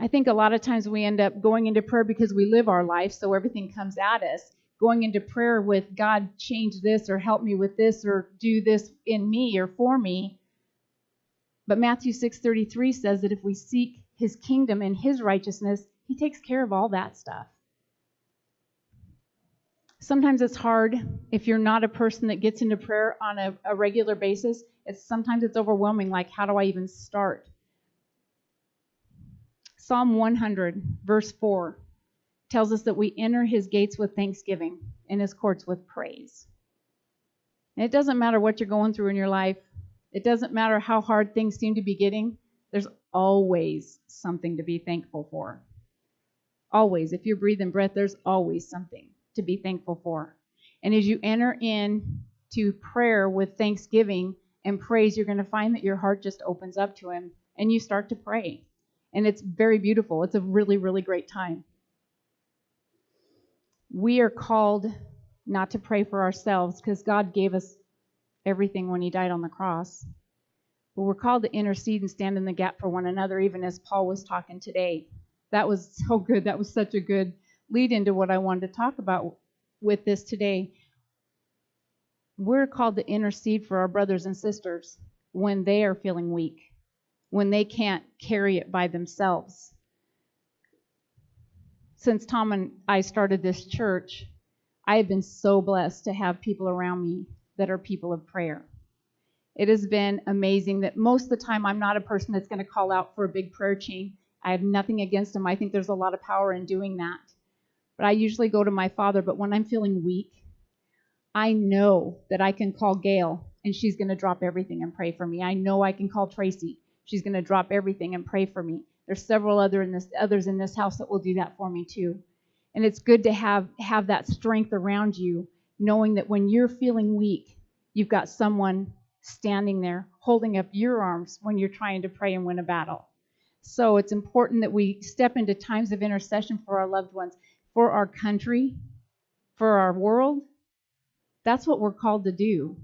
I think a lot of times we end up going into prayer because we live our life, so everything comes at us. Going into prayer with, God, change this, or help me with this, or do this in me or for me. But Matthew 6:33 says that if we seek his kingdom and his righteousness, he takes care of all that stuff. Sometimes it's hard if you're not a person that gets into prayer on a regular basis. Sometimes it's overwhelming, like, how do I even start? Psalm 100, verse 4, tells us that we enter his gates with thanksgiving and his courts with praise. And it doesn't matter what you're going through in your life. It doesn't matter how hard things seem to be getting. There's always something to be thankful for. Always. If you're breathing breath, there's always something to be thankful for. And as you enter into prayer with thanksgiving and praise, you're going to find that your heart just opens up to him and you start to pray. And it's very beautiful. It's a really, really great time. We are called not to pray for ourselves because God gave us everything when he died on the cross. But we're called to intercede and stand in the gap for one another, even as Paul was talking today. That was so good. That was such a good lead into what I wanted to talk about with this today. We're called to intercede for our brothers and sisters when they are feeling weak, when they can't carry it by themselves. Since Tom and I started this church, I have been so blessed to have people around me that are people of prayer. It has been amazing that most of the time I'm not a person that's going to call out for a big prayer chain. I have nothing against them. I think there's a lot of power in doing that. But I usually go to my Father. But when I'm feeling weak, I know that I can call Gail and she's going to drop everything and pray for me. I know I can call Tracy. She's going to drop everything and pray for me. There's several others in this house that will do that for me too. And it's good to have that strength around you, knowing that when you're feeling weak, you've got someone standing there holding up your arms when you're trying to pray and win a battle. So it's important that we step into times of intercession for our loved ones, for our country, for our world. That's what we're called to do.